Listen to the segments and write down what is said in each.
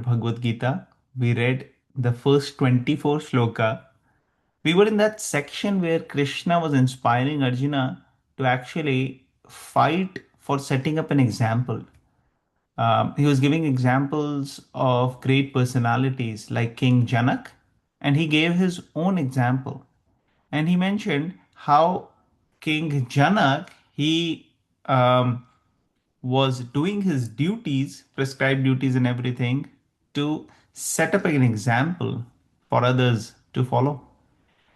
Bhagavad Gita. We read the first 24 shloka. We were in that section where Krishna was inspiring Arjuna to actually fight for setting up an example. He was giving examples of great personalities like King Janak, and he gave his own example. And he mentioned how King Janak he was doing his duties, prescribed duties, and everything to set up an example for others to follow.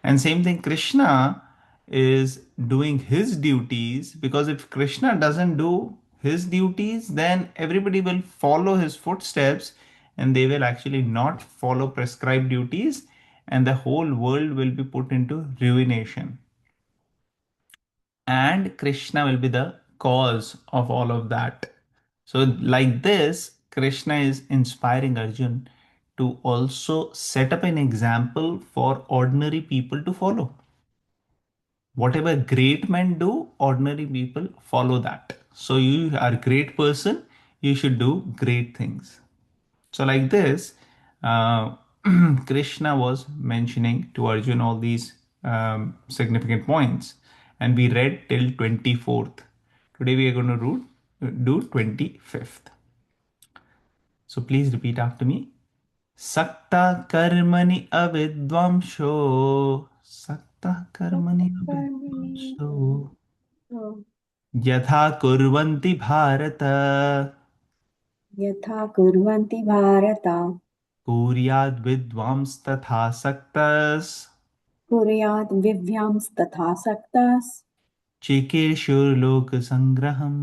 And same thing, Krishna is doing his duties because if Krishna doesn't do his duties, then everybody will follow his footsteps and they will actually not follow prescribed duties, and the whole world will be put into ruination. And Krishna will be the cause of all of that. So, like this, Krishna is inspiring Arjun to also set up an example for ordinary people to follow. Whatever great men do, ordinary people follow that. So, you are a great person, you should do great things. So, like this, uh, Krishna was mentioning to Arjun all these significant points, and we read till 24th. Today we are going to do 25th. So, please repeat after me. Sakta karmani avidvamsho. Sakta karmani कर्मणि avidvamsho. यथा कुर्वन्ति भारत यथा कुर्वन्ति भारत कुर्याद् विद्वांस्तथा सक्तस् कुर्यात् विद्वांस्तथा सक्तः चिकीर्षुर्लोकसङ्ग्रहम्.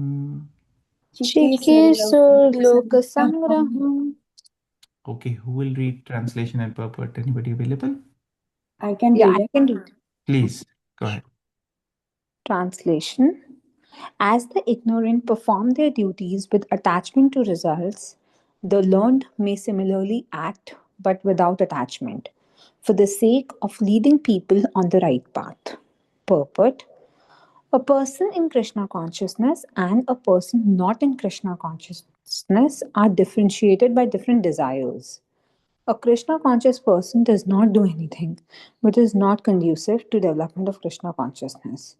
चिकीर्षुर्लोकसङ्ग्रहम्. Okay, who will read translation and purport? Anybody available? I can Yeah, read I it. can read. Please go ahead. Translation. As the ignorant perform their duties with attachment to results, the learned may similarly act but without attachment, for the sake of leading people on the right path. Purport. A person in Krishna consciousness and a person not in Krishna consciousness are differentiated by different desires. A Krishna conscious person does not do anything which is not conducive to development of Krishna consciousness.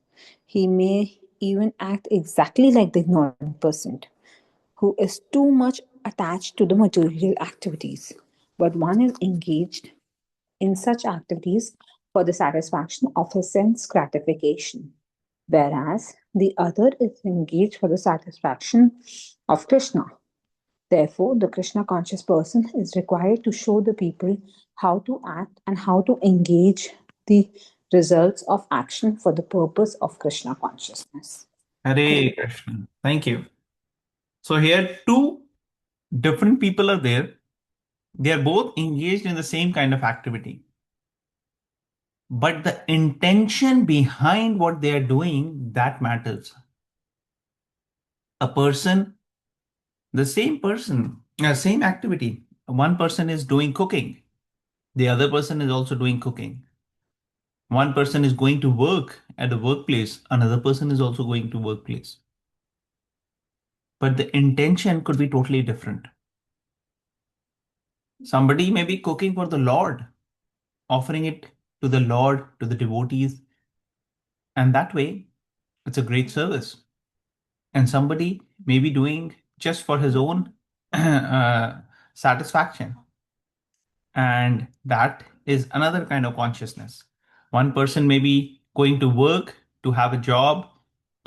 He may even act exactly like the ignorant person who is too much attached to the material activities. But one is engaged in such activities for the satisfaction of his sense gratification, whereas the other is engaged for the satisfaction of Krishna. Therefore, the Krishna conscious person is required to show the people how to act and how to engage the results of action for the purpose of Krishna consciousness. Hare Krishna. Thank you. So here two different people are there. They are both engaged in the same kind of activity. But the intention behind what they are doing, that matters. A person, the same person, same activity. One person is doing cooking. The other person is also doing cooking. One person is going to work at the workplace. Another person is also going to workplace. But the intention could be totally different. Somebody may be cooking for the Lord, offering it to the Lord, to the devotees, and that way it's a great service. And somebody may be doing just for his own satisfaction, and that is another kind of consciousness. One person may be going to work to have a job,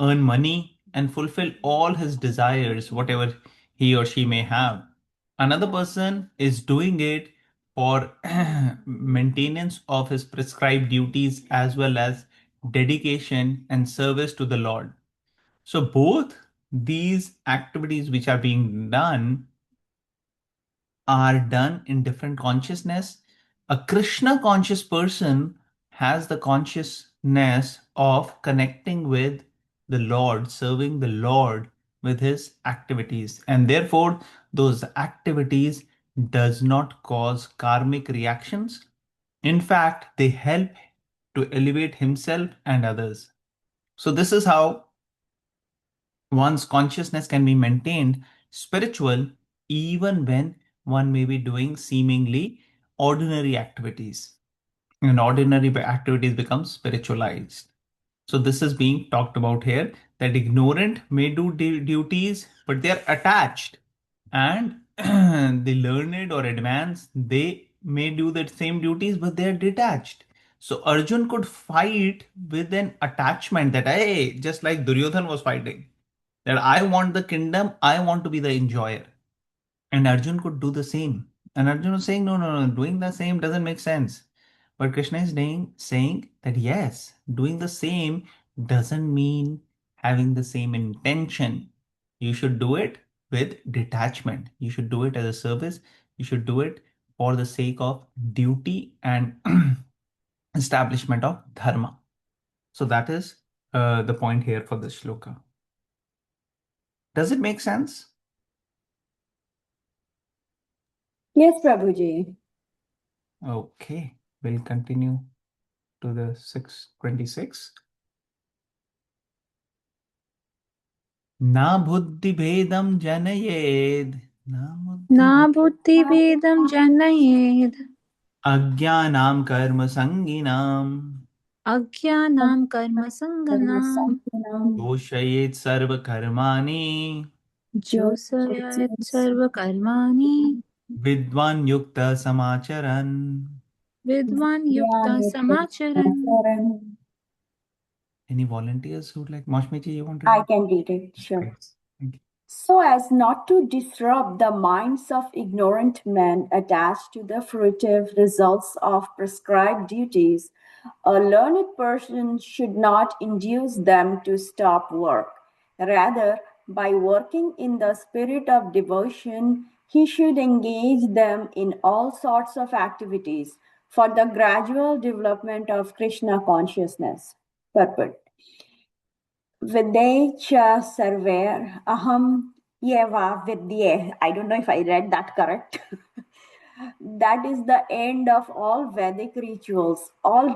earn money, and fulfill all his desires, whatever he or she may have. Another person is doing it for maintenance of his prescribed duties as well as dedication and service to the Lord. So, both these activities which are being done are done in different consciousness. A Krishna conscious person has the consciousness of connecting with the Lord, serving the Lord with his activities, and therefore those activities does not cause karmic reactions. In fact, they help to elevate himself and others. So this is how one's consciousness can be maintained spiritual even when one may be doing seemingly ordinary activities, and ordinary activities become spiritualized. So this is being talked about here, that ignorant may do duties, but they are attached, and the learned or advanced, they may do the same duties, but they are detached. So Arjun could fight with an attachment that, hey, just like Duryodhan was fighting, that I want the kingdom, I want to be the enjoyer. And Arjun could do the same. And Arjun was saying, no, no, no, doing the same doesn't make sense. But Krishna is saying that yes, doing the same doesn't mean having the same intention. You should do it with detachment. You should do it as a service. You should do it for the sake of duty and establishment of dharma. So that is the point here for this shloka. Does it make sense? Yes, Prabhuji. Okay, we'll continue to the 626. Na buddhi bhedam janayed. Na न buddhi बुद्धिभेदं जनयेद् ajnanam karma sanginam. अज्ञानां कर्मसङ्गनां Doshayet sarva karmani. जोषयत् सर्वकर्माणि Vidwan yukta samacharan. विद्वान् युक्तः समाचरन्. Any volunteers who would like? Mashmiji, you want to I read? can read it, sure. Okay. Thank you. So as not to disrupt the minds of ignorant men attached to the fruitive results of prescribed duties, a learned person should not induce them to stop work. Rather, by working in the spirit of devotion, he should engage them in all sorts of activities for the gradual development of Krishna consciousness. Purport. Vidye cha sarver aham yeva vidye. I don't know if I read that correct. That is the end of all Vedic rituals, all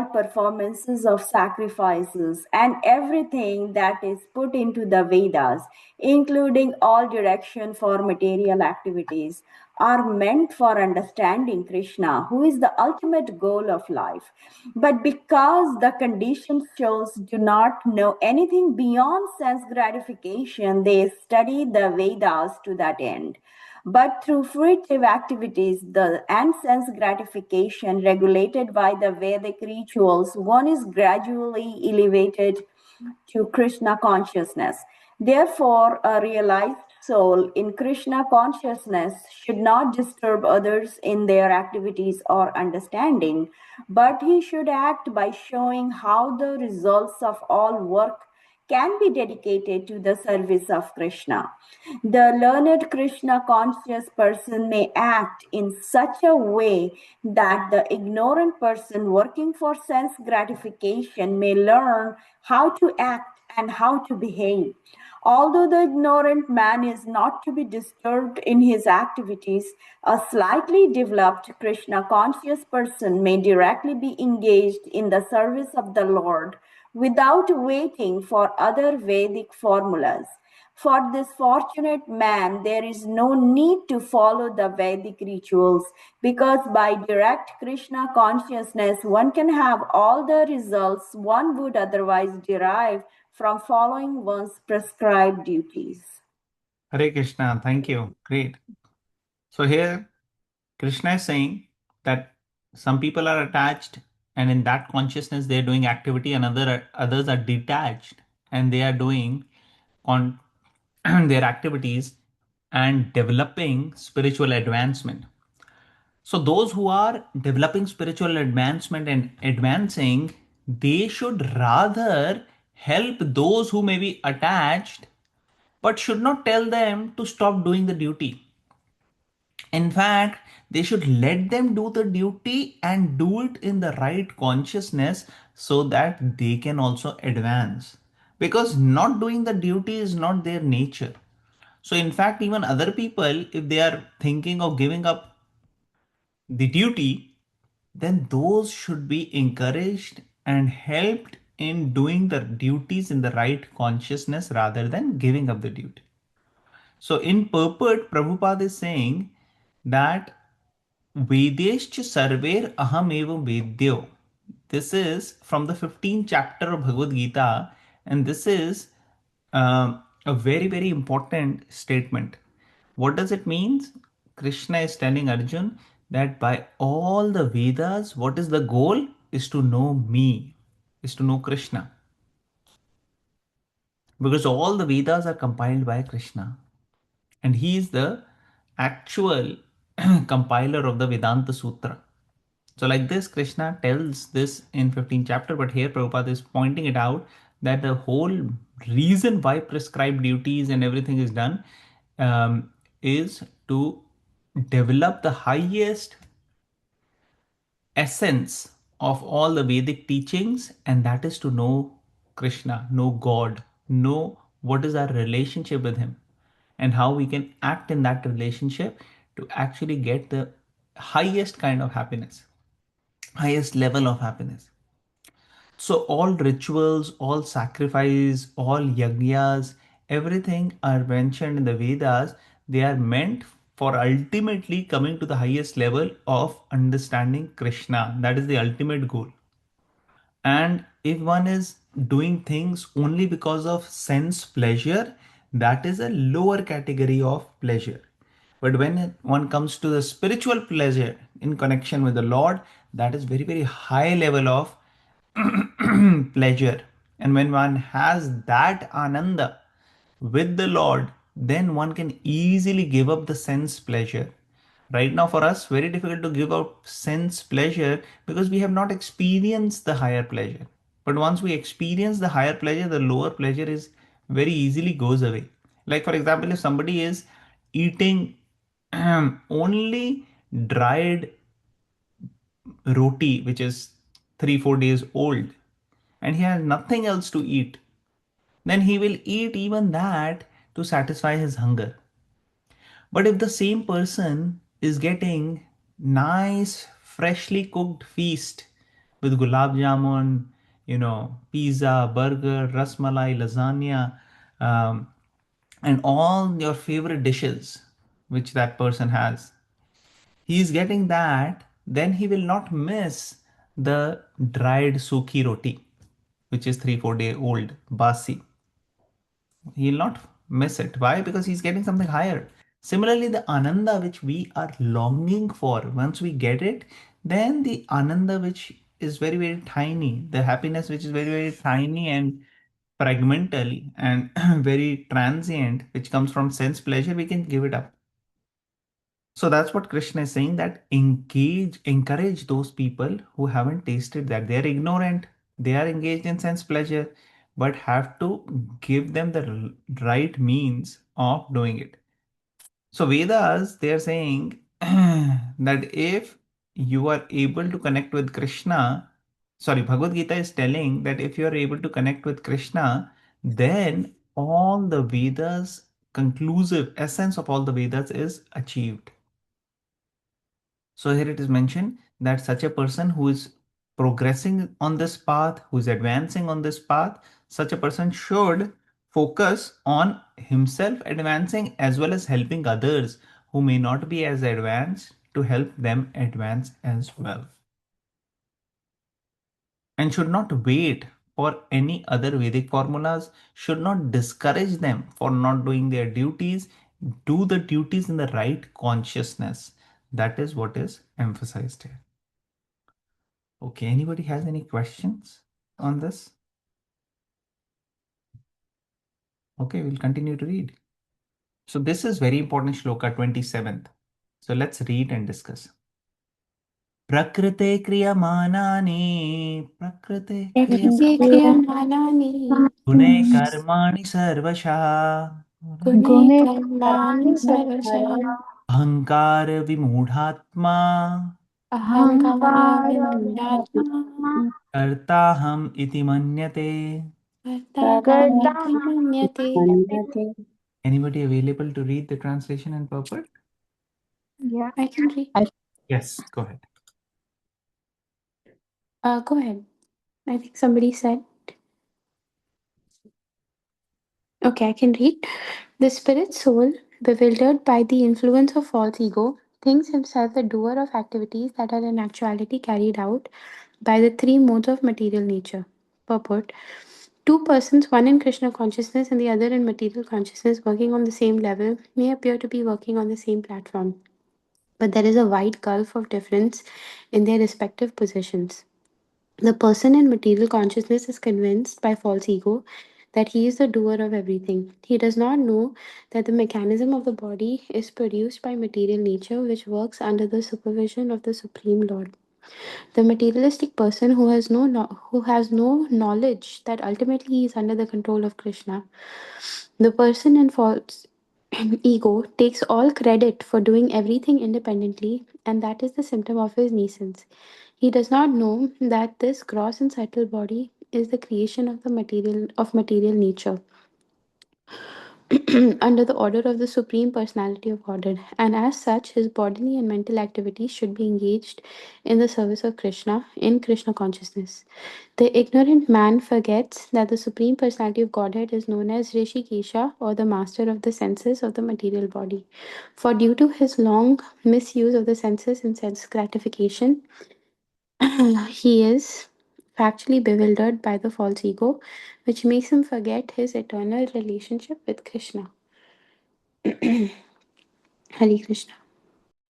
performances of sacrifices, and everything that is put into the Vedas, including all direction for material activities, are meant for understanding Krishna, who is the ultimate goal of life. But because the conditioned souls do not know anything beyond sense gratification, they study the Vedas to that end. But through fruitive activities, the and sense gratification regulated by the Vedic rituals, one is gradually elevated to Krishna consciousness. Therefore, a realized soul in Krishna consciousness should not disturb others in their activities or understanding, but he should act by showing how the results of all work can be dedicated to the service of Krishna. The learned Krishna conscious person may act in such a way that the ignorant person working for sense gratification may learn how to act and how to behave. Although the ignorant man is not to be disturbed in his activities, a slightly developed Krishna conscious person may directly be engaged in the service of the Lord without waiting for other Vedic formulas. For this fortunate man, there is no need to follow the Vedic rituals because by direct Krishna consciousness, one can have all the results one would otherwise derive from following one's prescribed duties. Hare Krishna, thank you. Great. So here Krishna is saying that some people are attached, and in that consciousness they're doing activity, and others are detached and they are doing on their activities and developing spiritual advancement. So those who are developing spiritual advancement and advancing, they should rather help those who may be attached, but should not tell them to stop doing the duty. In fact, they should let them do the duty and do it in the right consciousness so that they can also advance. Because not doing the duty is not their nature. So, in fact, even other people, if they are thinking of giving up the duty, then those should be encouraged and helped in doing the duties in the right consciousness rather than giving up the duty. So in purport, Prabhupada is saying that Vedescha Sarver Aham Eva Vedyo. This is from the 15th chapter of Bhagavad Gita, and this is a very, very important statement. What does it mean? Krishna is telling Arjun that by all the Vedas, what is the goal? Is to know me, is to know Krishna. Because all the Vedas are compiled by Krishna, and he is the actual compiler of the Vedanta Sutra. So, like this, Krishna tells this in 15th chapter, but here Prabhupada is pointing it out that the whole reason why prescribed duties and everything is done is to develop the highest essence of all the Vedic teachings, and that is to know Krishna, know God, know what is our relationship with Him, and how we can act in that relationship to actually get the highest kind of happiness, highest level of happiness. So, all rituals, all sacrifice, all yajnas, everything are mentioned in the Vedas. They are meant for ultimately coming to the highest level of understanding Krishna. That is the ultimate goal. And if one is doing things only because of sense pleasure, that is a lower category of pleasure. But when one comes to the spiritual pleasure in connection with the Lord, that is very, very high level of pleasure. And when one has that ananda with the Lord, then one can easily give up the sense pleasure. Right now, for us, very difficult to give up sense pleasure because we have not experienced the higher pleasure. But once we experience the higher pleasure, the lower pleasure is very easily goes away. Like for example, if somebody is eating only dried roti, which is 3 4 days old, and he has nothing else to eat, then he will eat even that to satisfy his hunger. But if the same person is getting nice, freshly cooked feast with gulab jamun, pizza, burger, rasmalai, lasagna, um, and all your favorite dishes which that person has, he is getting that, then he will not miss the dried sukhi roti, which is 3 4 day old, basi. He'll not miss it. Why? Because he's getting something higher. Similarly, the ananda which we are longing for, once we get it, then the ananda which is very, very tiny, the happiness which is very, very tiny and fragmental and very transient, which comes from sense pleasure, we can give it up. So that's what Krishna is saying, that encourage those people who haven't tasted that. They are ignorant, they are engaged in sense pleasure, but have to give them the right means of doing it. So Vedas, they are saying that if you are able to connect with Krishna, sorry, Bhagavad Gita is telling that if you are able to connect with Krishna, then all the Vedas, conclusive essence of all the Vedas is achieved. So here it is mentioned that such a person who is progressing on this path, who is advancing on this path, such a person should focus on himself advancing as well as helping others who may not be as advanced to help them advance as well. And should not wait for any other Vedic formulas, should not discourage them for not doing their duties. Do the duties in the right consciousness. That is what is emphasized here. Okay, anybody has any questions on this? Okay, we'll continue to read. So this is very important shloka 27th. So let's read and discuss. Prakrite kriyamanaani prakrite प्रकृते क्रियमाणानि gune karmani sarvasha गुणे Gune कर्माणि सर्वशः ahankar vimudhatma अहङ्कारविमूढात्मा kartaham iti manyate. कर्ताहमिति मन्यते. Anybody available to read the translation and purport? Yeah. I can read. Yes, go ahead. Go ahead. I think somebody said. Okay, I can read. The spirit soul bewildered by the influence of false ego, thinks himself the doer of activities that are in actuality carried out by the three modes of material nature. Purport: two persons, one in Krishna consciousness and the other in material consciousness, working on the same level, may appear to be working on the same platform, but there is a wide gulf of difference in their respective positions. The person in material consciousness is convinced by false ego that he is the doer of everything. He does not know that the mechanism of the body is produced by material nature, which works under the supervision of the Supreme Lord. The materialistic person who has no knowledge that ultimately he is under the control of Krishna. The person in false ego takes all credit for doing everything independently, and that is the symptom of his nescience. He does not know that this gross and subtle body is the creation of the material nature under the order of the Supreme Personality of Godhead, and as such, his bodily and mental activities should be engaged in the service of Krishna in Krishna consciousness. The ignorant man forgets that the Supreme Personality of Godhead is known as Rishikesha, or the master of the senses of the material body. For due to his long misuse of the senses in sense gratification, he is factually bewildered by the false ego, which makes him forget his eternal relationship with Krishna. Hare Krishna.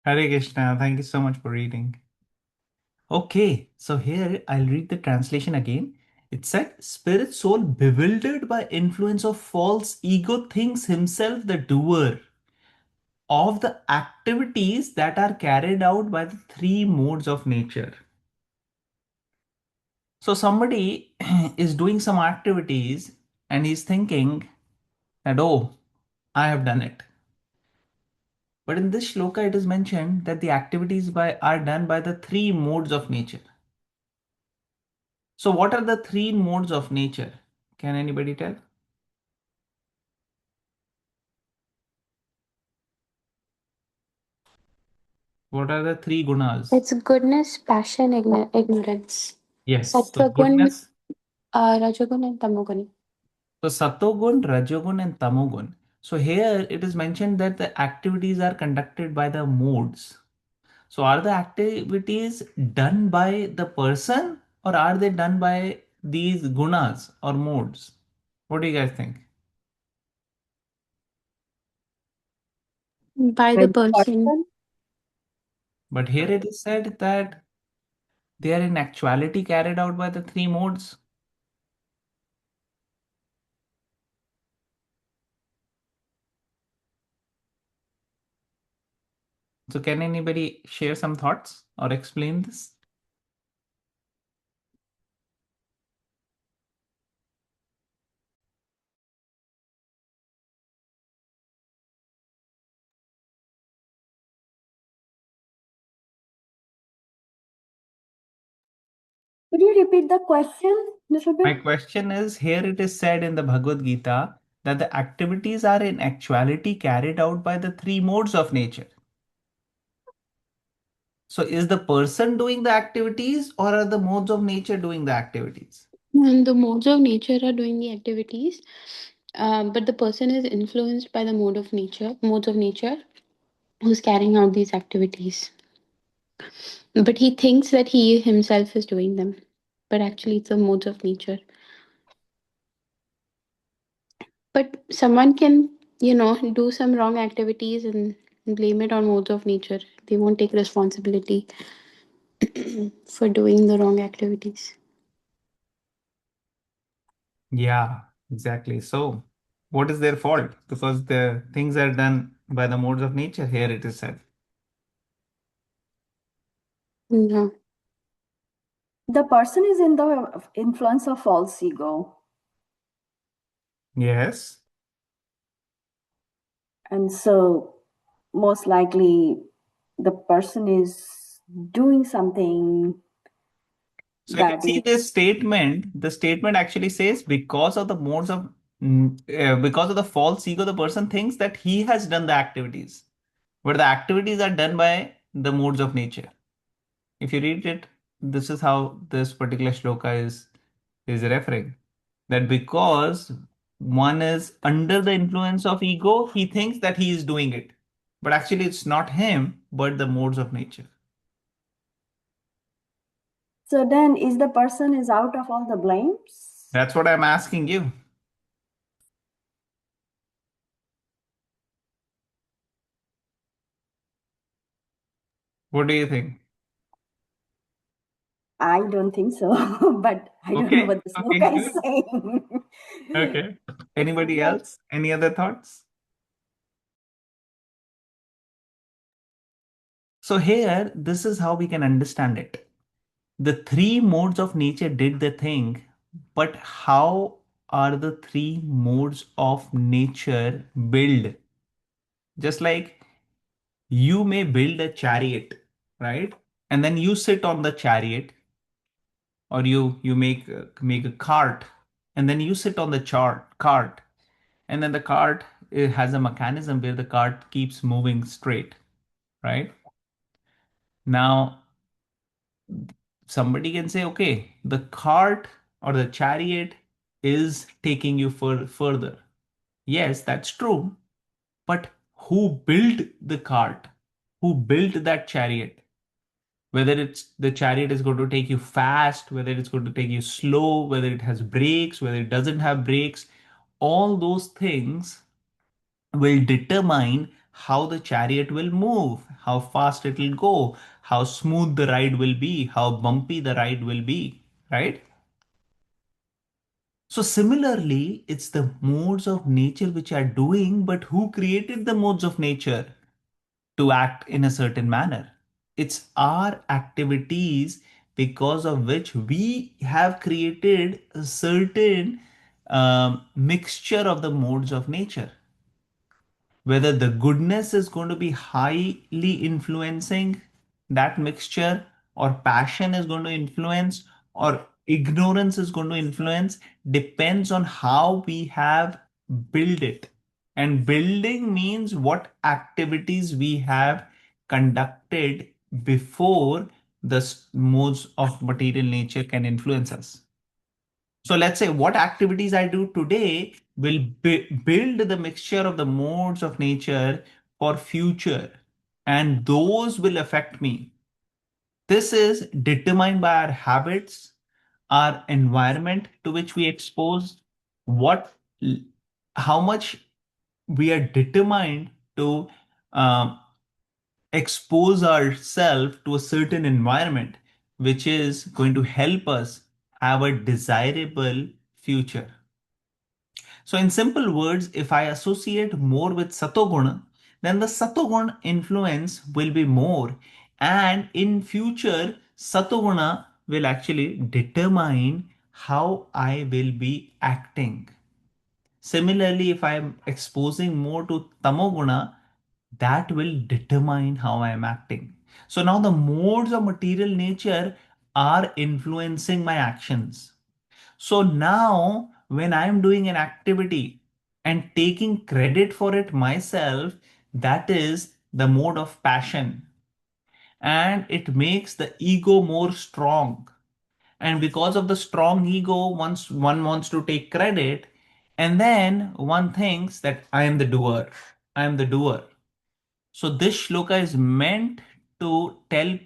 Hare Krishna, thank you so much for reading. Okay, so here I'll read the translation again. It said, spirit soul bewildered by influence of false ego thinks himself the doer of the activities that are carried out by the three modes of nature. So somebody is doing some activities and he's thinking that, oh, I have done it. But in this shloka, it is mentioned that the activities are done by the three modes of nature. So, what are the three modes of nature? Can anybody tell? What are the three gunas? It's goodness, passion, ignorance. Yes. So, Sattva gun, goodness. rajagun, and tamogun. So, satogun, rajogun, and tamogun. So, here it is mentioned that the activities are conducted by the modes. So, are the activities done by the person or are they done by these gunas or modes? What do you guys think? By By the the person. person. But here it is said that they are in actuality carried out by the three modes. So, can anybody share some thoughts or explain this? Could you repeat the question a little My bit? question is, here it is said in the Bhagavad Gita that the activities are in actuality carried out by the three modes of nature. So, is the person doing the activities or are the modes of nature doing the activities? And the modes of nature are doing the activities, but the person is influenced by the modes of nature, who's carrying out these activities. But he thinks that he himself is doing them, but actually it's the modes of nature. But someone can, do some wrong activities and blame it on modes of nature. They won't take responsibility for doing the wrong activities. Yeah, exactly. So, what is their fault? Because the things are done by the modes of nature, here it is said. Yeah. The person is in the influence of false ego. Yes. And so, most likely, the person is doing something So if you that see is. this statement, the statement actually says because of the modes of because of the false ego, the person thinks that he has done the activities, but the activities are done by the modes of nature. If you read it, this is how this particular shloka is referring that because one is under the influence of ego, he thinks that he is doing it. But actually, it's not him, but the modes of nature. So then, is the person is out of all the blames? That's what I'm asking you. What do you think? I don't think so, but I don't know Okay, what the okay, sloka is good. saying. Okay. Anybody But else? Any other thoughts? So here, this is how we can understand it. The three modes of nature did the thing, but how are the three modes of nature built? Just like you may build a chariot, right? And then you sit on the chariot, or you make a cart, and then you sit on the cart, and then the cart, it has a mechanism where the cart keeps moving straight, right? Now somebody can say, okay, the cart or the chariot is taking you further. Yes, that's true. But who built the cart? Who built that chariot? Whether it's the chariot is going to take you fast, whether it's going to take you slow, whether it has brakes, whether it doesn't have brakes, all those things will determine how the chariot will move, how fast it will go, how smooth the ride will be, how bumpy the ride will be, right? So similarly, it's the modes of nature which are doing, but who created the modes of nature to act in a certain manner? It's our activities because of which we have created a certain mixture of the modes of nature. Whether the goodness is going to be highly influencing that mixture, or passion is going to influence, or ignorance is going to influence, depends on how we have built it. And building means what activities we have conducted before the modes of material nature can influence us. So let's say what activities I do today will build the mixture of the modes of nature for future, and those will affect me. This is determined by our habits, our environment to which we expose, what, how much we are determined to um, expose ourselves to a certain environment, which is going to help us have a desirable future. So, in simple words, if I associate more with Satoguna, then the Satoguna influence will be more. And in future, Satoguna will actually determine how I will be acting. Similarly, if I am exposing more to Tamoguna, that will determine how I am acting. So now the modes of material nature are influencing my actions. So now, when I'm doing an activity and taking credit for it myself, that is the mode of passion. And it makes the ego more strong. And because of the strong ego, once one wants to take credit, and then one thinks that I am the doer. I am the doer. So this shloka is meant to tell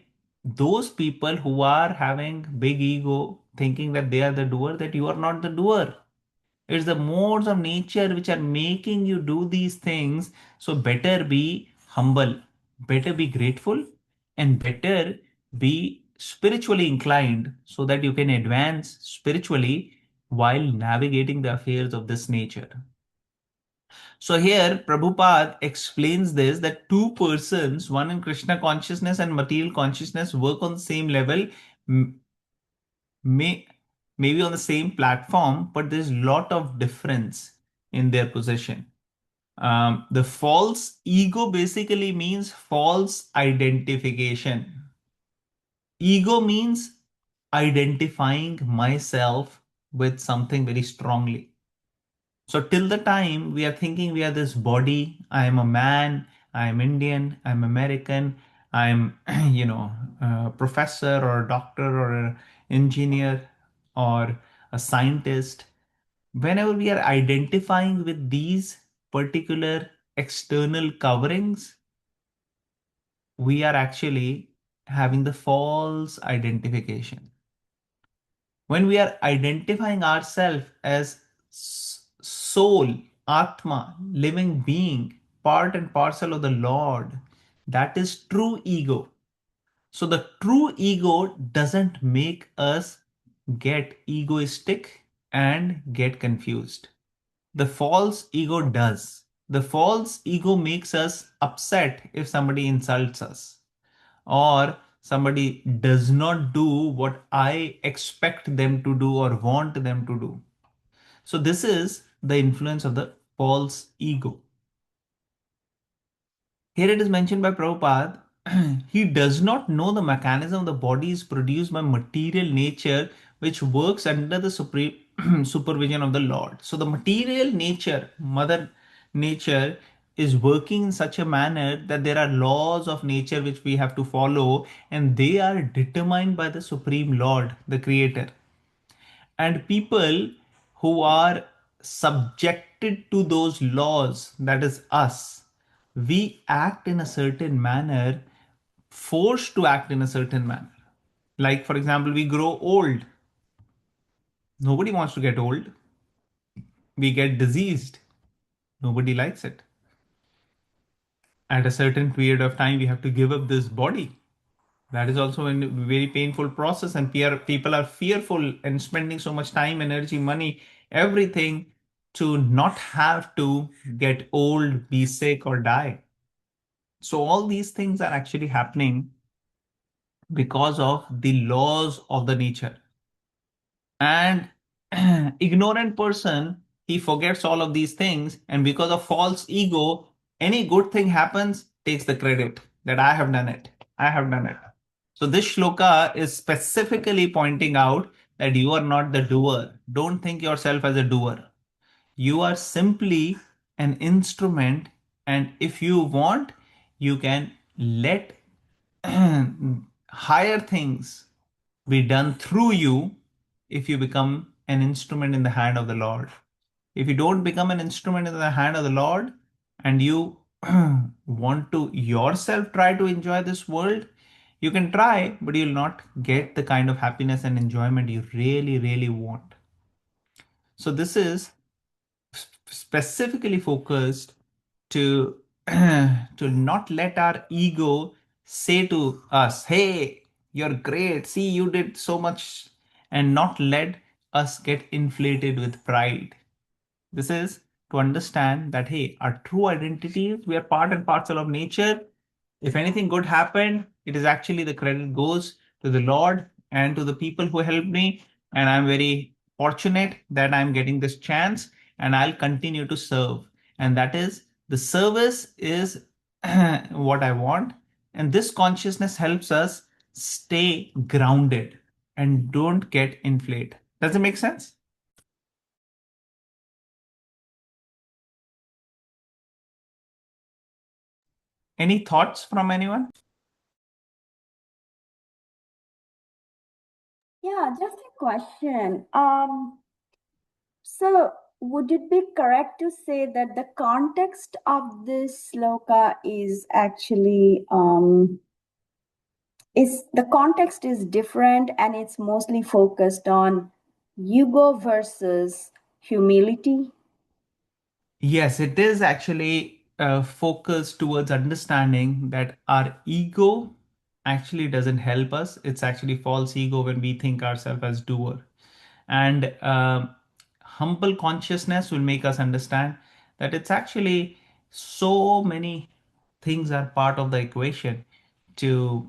those people who are having big ego, thinking that they are the doer, that you are not the doer. It's the modes of nature which are making you do these things. So better be humble, better be grateful, and better be spiritually inclined so that you can advance spiritually while navigating the affairs of this nature. So here Prabhupada explains this, that two persons, one in Krishna consciousness and material consciousness, work on the same level, may maybe on the same platform, but there's a lot of difference in their position. The false ego basically means false identification. Ego means identifying myself with something very strongly. So till the time we are thinking we are this body, I am a man, I am Indian, I'm American, I'm, a professor or a doctor or an engineer or a scientist. Whenever we are identifying with these particular external coverings, we are actually having the false identification. When we are identifying ourselves as soul, Atma, living being, part and parcel of the Lord, that is true ego. So the true ego doesn't make us get egoistic and get confused. The false ego does. The false ego makes us upset if somebody insults us or somebody does not do what I expect them to do or want them to do. So, this is the influence of the false ego. Here it is mentioned by Prabhupada, he does not know the mechanism the body is produced by material nature which works under the supreme supervision of the Lord. So the material nature, Mother Nature, is working in such a manner that there are laws of nature which we have to follow, and they are determined by the Supreme Lord, the Creator. And people who are subjected to those laws, that is us, we act in a certain manner, forced to act in a certain manner. Like, for example, we grow old. Nobody wants to get old. We get diseased. Nobody likes it. At a certain period of time, we have to give up this body. That is also a very painful process, and people are fearful and spending so much time, energy, money, everything to not have to get old, be sick, or die. So, all these things are actually happening because of the laws of the nature. And ignorant person, he forgets all of these things, and because of false ego, any good thing happens, takes the credit that I have done it. I have done it. So this shloka is specifically pointing out that you are not the doer. Don't think yourself as a doer. You are simply an instrument, and if you want, you can let higher things be done through you if you become an instrument in the hand of the Lord. If you don't become an instrument in the hand of the Lord and you want to yourself try to enjoy this world, you can try, but you'll not get the kind of happiness and enjoyment you really, really want. So, this is specifically focused to to not let our ego say to us, hey, you're great, see, you did so much, and not let us get inflated with pride. This is to understand that, hey, our true identity is we are part and parcel of nature. If anything good happened, it is actually the credit goes to the Lord and to the people who helped me. And I'm very fortunate that I'm getting this chance, and I'll continue to serve. And that is the service is what I want. And this consciousness helps us stay grounded and don't get inflated. Does it make sense? Any thoughts from anyone? Yeah, just a question. So would it be correct to say that the context of this sloka is actually is the context is different and it's mostly focused on ego versus humility? Yes, it is actually focused towards understanding that our ego actually doesn't help us. It's actually false ego when we think ourselves as doer. And humble consciousness will make us understand that it's actually so many things are part of the equation to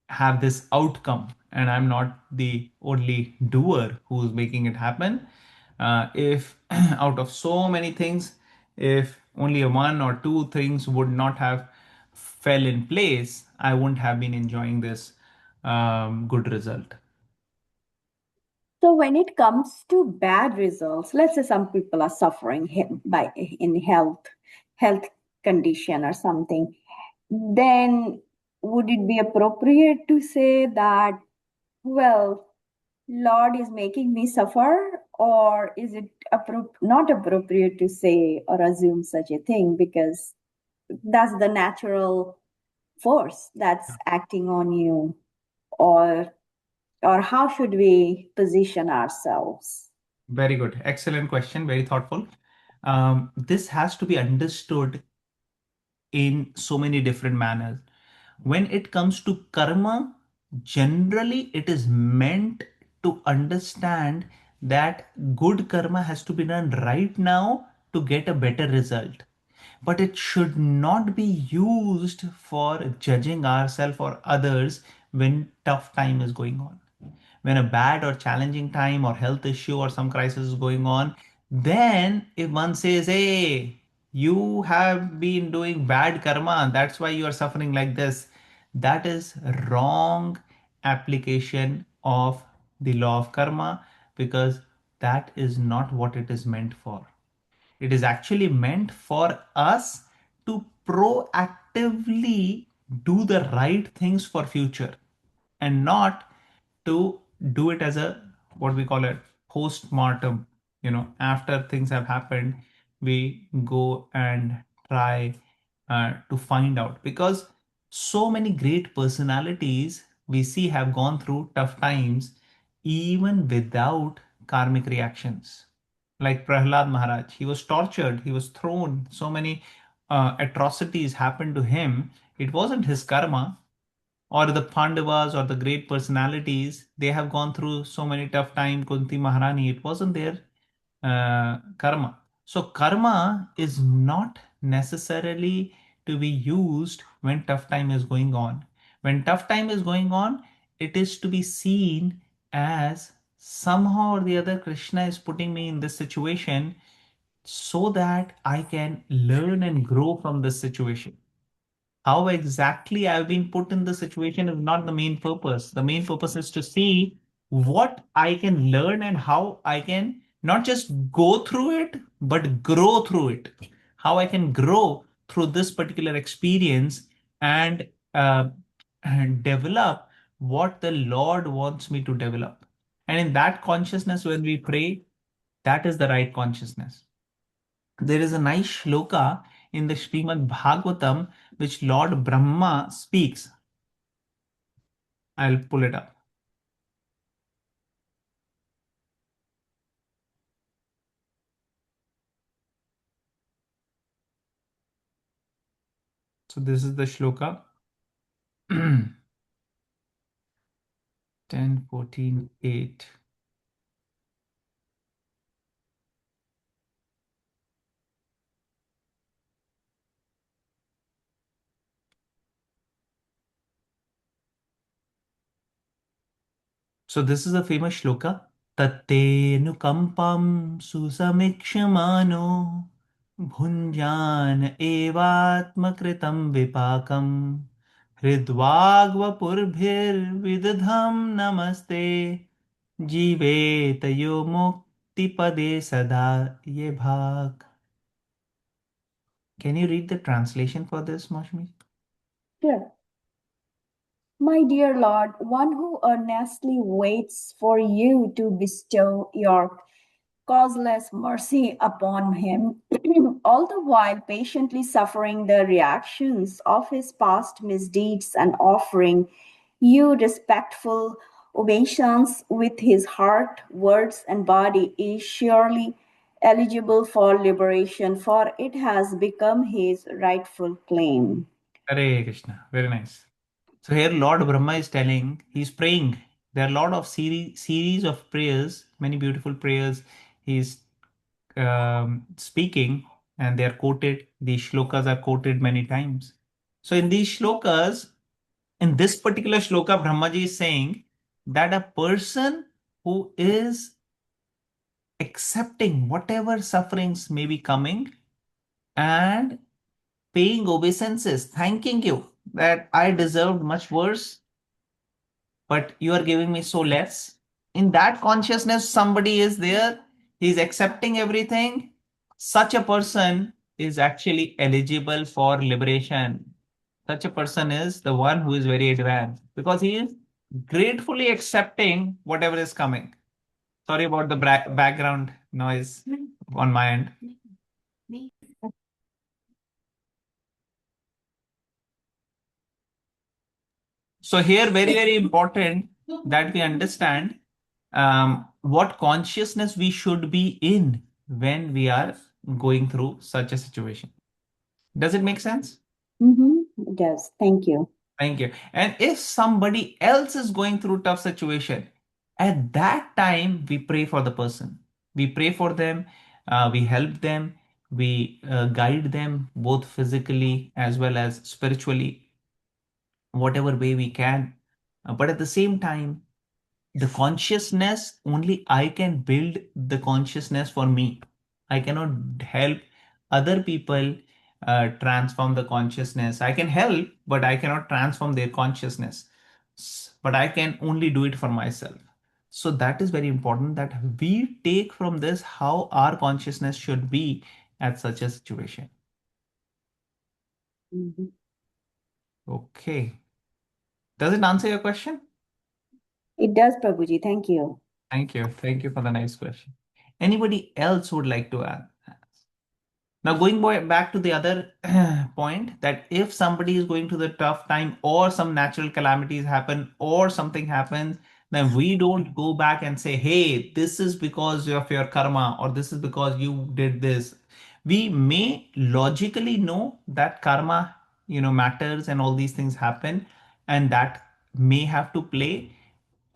have this outcome, and I'm not the only doer who's making it happen. If out of so many things, if only one or two things would not have fell in place, I wouldn't have been enjoying this good result. So when it comes to bad results, let's say some people are suffering by in health condition or something, then would it be appropriate to say that, well, Lord is making me suffer, or is it not appropriate to say or assume such a thing, because that's the natural force that's acting on you, or how should we position ourselves? Very good. Excellent question. Very thoughtful. This has to be understood in so many different manners. When it comes to karma, generally it is meant to understand that good karma has to be done right now to get a better result. But it should not be used for judging ourselves or others when tough time is going on. When a bad or challenging time or health issue or some crisis is going on, then if one says, hey, you have been doing bad karma, that's why you are suffering like this, that is wrong application of the law of karma, because that is not what it is meant for. It is actually meant for us to proactively do the right things for future, and not to do it as a, what we call it, post-mortem. After things have happened, we go and try to find out, because so many great personalities we see have gone through tough times even without karmic reactions. Like Prahlad Maharaj, he was tortured, he was thrown, so many atrocities happened to him. It wasn't his karma. Or the Pandavas or the great personalities, they have gone through so many tough times. Kunti Maharani, it wasn't their karma. So karma is not necessarily to be used when tough time is going on. When tough time is going on, it is to be seen as somehow or the other Krishna is putting me in this situation so that I can learn and grow from this situation. How exactly I've been put in the situation is not the main purpose. The main purpose is to see what I can learn and how I can not just go through it, but grow through it. How I can grow through this particular experience, and, and develop what the Lord wants me to develop. And in that consciousness, when we pray, that is the right consciousness. There is a nice shloka in the Srimad Bhagavatam which Lord Brahma speaks. I'll pull it up. So this is the shloka. 10:14:8. So this is a famous shloka. Tatte nukampam susamikshmano bhunjan evatmakritam vipakam hridvagvapurbhir vidadham namaste जीवेतयो मुक्तिपदे सदा ये भाग. Can you read the translation for this, Mashmi? Sure. My dear Lord, one who earnestly waits for you to bestow your causeless mercy upon him, all the while patiently suffering the reactions of his past misdeeds and offering you respectful obeisance with his heart, words, and body, is surely eligible for liberation, for it has become his rightful claim. Hare Krishna. Very nice. So here Lord Brahma is telling, he's praying. There are a lot of series of prayers, many beautiful prayers he's speaking, and they are quoted. These shlokas are quoted many times. So in these shlokas, in this particular shloka, Brahmaji is saying that a person who is accepting whatever sufferings may be coming and paying obeisances, thanking you that I deserved much worse, but you are giving me so less. In that consciousness, somebody is there, he's accepting everything. Such a person is actually eligible for liberation. Such a person is the one who is very advanced, because he is gratefully accepting whatever is coming. Sorry about the background noise on my end. So here, very, very important that we understand what consciousness we should be in when we are going through such a situation. Does it make sense? It does. Thank you. Thank you. And if somebody else is going through tough situation, at that time we pray for the person. We pray for them. We help them. We guide them both physically as well as spiritually, whatever way we can. But at the same time, the consciousness only I can build the consciousness for me. I cannot help other people transform the consciousness. I can help, but I cannot transform their consciousness. But I can only do it for myself. So that is very important that we take from this how our consciousness should be at such a situation. Mhm. Okay. Does it answer your question? It does, Prabhuji. Thank you. Thank you. Thank you for the nice question. Anybody else would like to add? Now, going back to the other point that if somebody is going to the tough time or some natural calamities happen or something happens, then we don't go back and say, hey, this is because of your karma or this is because you did this. We may logically know that karma, matters and all these things happen and that may have to play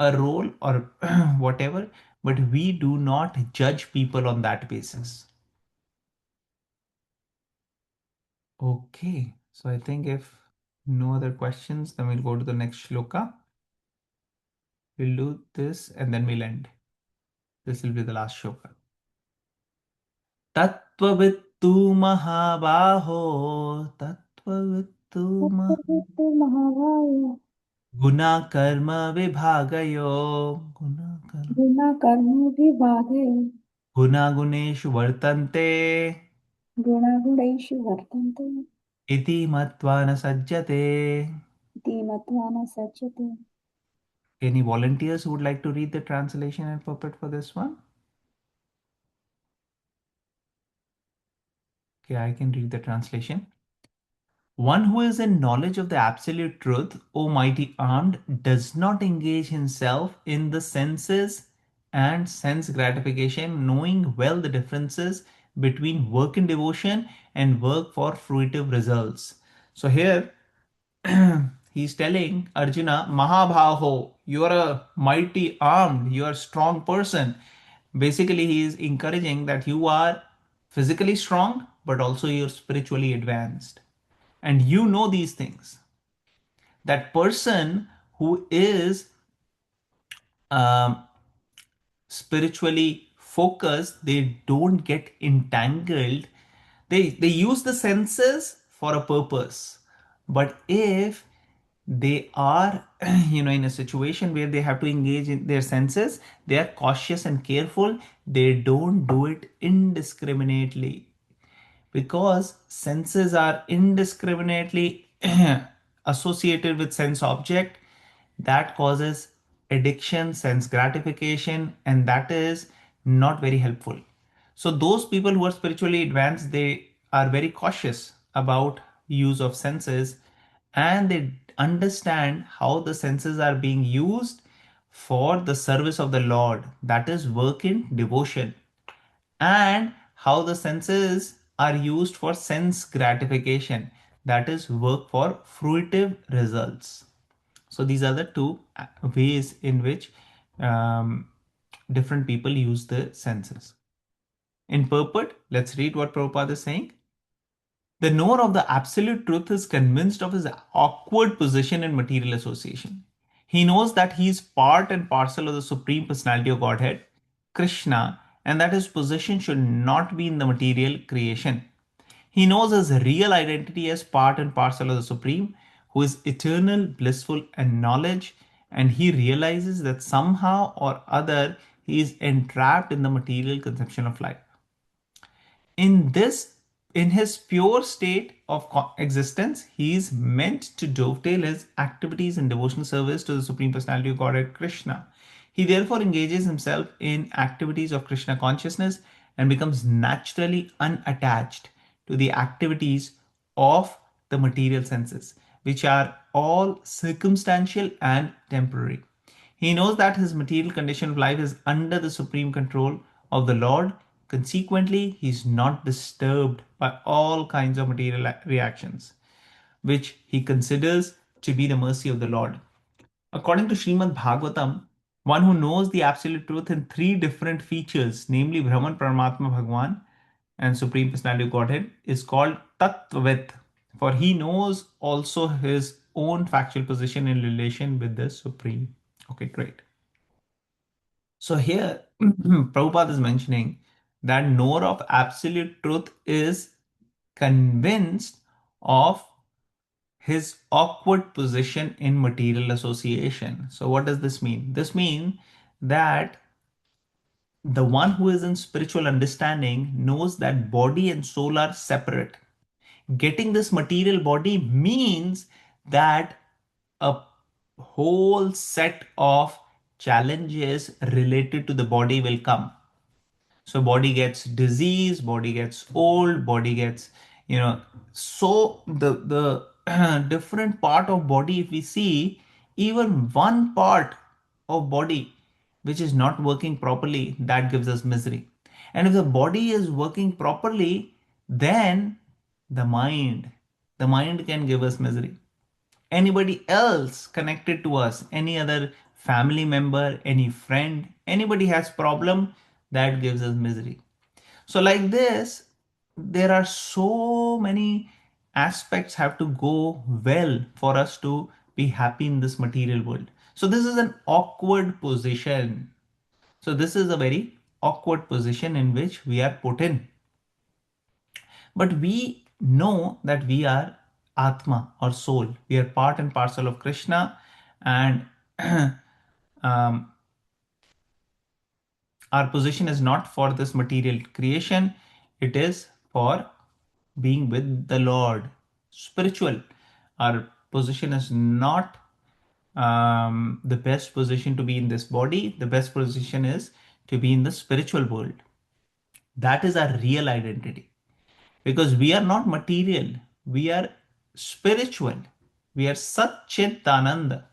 a role or whatever, but we do not judge people on that basis. Okay, so I think if no other questions, then we'll go to the next shloka. We'll do this and then we'll end. This will be the last shloka. Tattvavittu mahabaho, tattvavittu Mahavaya, guna karma vibhagayo, guna karma guna karma vibhage, guna guneshu vartante, guna gunaishu vartante, iti matva na sajjate. iti matvana sachate. Any volunteers who would like to read the translation and puppet for this one? Okay, I can read the translation. One who is in knowledge of the absolute truth, O mighty armed, does not engage himself in the senses and sense gratification, knowing well the differences between work in devotion and work for fruitive results. So here he's telling Arjuna, Mahabhaho, you are a mighty armed, you are a strong person. Basically, he is encouraging that you are physically strong, but also you're spiritually advanced and you know these things. That person who is um, spiritually focused, they don't get entangled. They use the senses for a purpose, but if they are in a situation where they have to engage in their senses, they are cautious and careful. They don't do it indiscriminately, because senses are indiscriminately associated with sense object. That causes addiction, sense gratification, and that is not very helpful. So those people who are spiritually advanced, they are very cautious about use of senses, and they understand how the senses are being used for the service of the Lord, that is work in devotion, and how the senses are used for sense gratification, that is work for fruitive results. So these are the two ways in which um, different people use the senses. In purport, let's read what Prabhupada is saying. The knower of the absolute truth is convinced of his awkward position in material association. He knows that he is part and parcel of the Supreme Personality of Godhead, Krishna, and that his position should not be in the material creation. He knows his real identity as part and parcel of the Supreme, who is eternal, blissful, and knowledge, and he realizes that somehow or other he is entrapped in the material conception of life. In this in his pure state of existence, he is meant to dovetail his activities in devotional service to the Supreme Personality of Godhead Krishna. He therefore engages himself in activities of Krishna consciousness and becomes naturally unattached to the activities of the material senses, which are all circumstantial and temporary. He knows that his material condition of life is under the supreme control of the Lord. Consequently, he is not disturbed by all kinds of material reactions, which he considers to be the mercy of the Lord. According to Srimad Bhagavatam, one who knows the absolute truth in three different features, namely Brahman, Paramatma, Bhagwan, and Supreme Personality of Godhead, is called Tattvavid, for he knows also his own factual position in relation with the Supreme. Okay, great. So here, Prabhupada is mentioning that knower of absolute truth is convinced of his awkward position in material association. So what does this mean? This means that the one who is in spiritual understanding knows that body and soul are separate. Getting this material body means that a whole set of challenges related to the body will come. So body gets disease, body gets old, body gets, so the different part of body, if we see, even one part of body which is not working properly, that gives us misery. And if the body is working properly, then the mind the mind can give us misery. Anybody else connected to us, any other family member, any friend, anybody has problem, that gives us misery. So like this, there are so many aspects have to go well for us to be happy in this material world. So this is an awkward position. So this is a very awkward position in which we are put in. But we know that we are Atma or soul. We are part and parcel of Krishna, and um, our position is not for this material creation, it is for being with the Lord. Spiritual. Our position is not the best position to be in this body. The best position is to be in the spiritual world. That is our real identity. Because we are not material, we are spiritual. We are Sat Chit Ananda.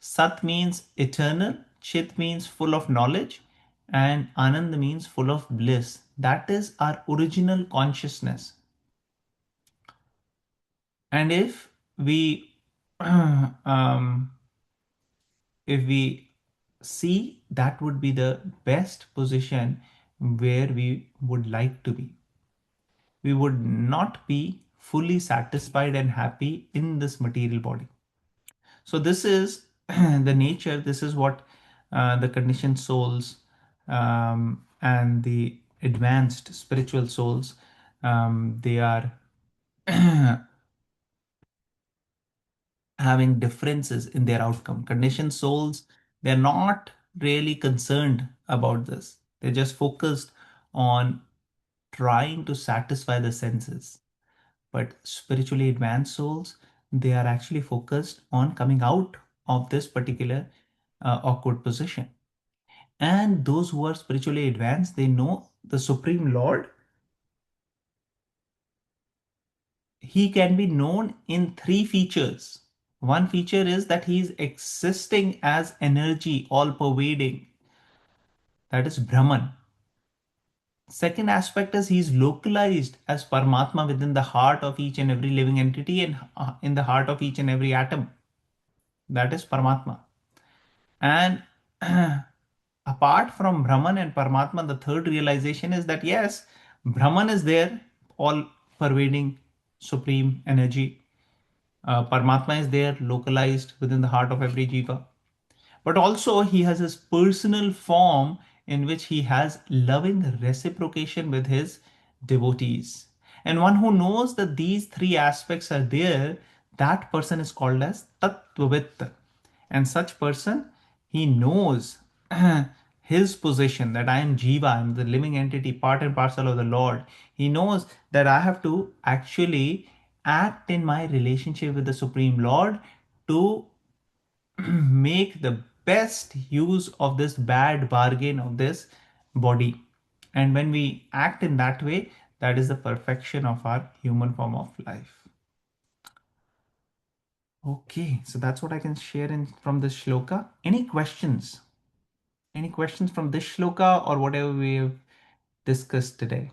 Sat means eternal, Chit means full of knowledge, and Anand means full of bliss. That is our original consciousness. And we um, if we see, that would be the best position where we would like to be. We would not be fully satisfied and happy in this material body. So this is the nature. This is what the conditioned souls and the advanced spiritual souls, they are having differences in their outcome. Conditioned souls, they're not really concerned about this. They're just focused on trying to satisfy the senses. But spiritually advanced souls, they are actually focused on coming out of this particular awkward position. And those who are spiritually advanced, they know the Supreme Lord. He can be known in three features. One feature is that he is existing as energy, all pervading. That is Brahman. Second aspect is he is localized as Paramatma within the heart of each and every living entity and in the heart of each and every atom. That is Paramatma. And apart from Brahman and Paramatma, the third realization is that yes, Brahman is there, all pervading supreme energy. Paramatma is there, localized within the heart of every jiva. But also, he has his personal form in which he has loving reciprocation with his devotees. And one who knows that these three aspects are there, that person is called as Tattvavit. And such person, he knows his position, that I am Jiva, I'm the living entity, part and parcel of the Lord. He knows that I have to actually act in my relationship with the Supreme Lord to make the best use of this bad bargain of this body. And when we act in that way, that is the perfection of our human form of life. Okay, so that's what I can share in from this shloka. Any questions? Any questions from this shloka or whatever we have discussed today?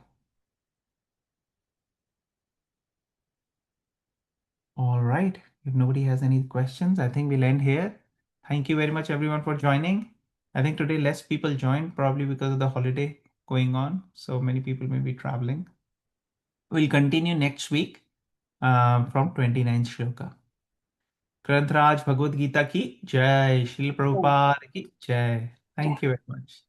All right. If nobody has any questions, I think we'll end here. Thank you very much, everyone, for joining. I think today less people joined, probably because of the holiday going on. So many people may be traveling. We'll continue next week from 29th shloka. Granth Raj Bhagavad Gita ki Jai. Shri Yeah. Prabhupada ki Jai. Yeah. Thank you very much.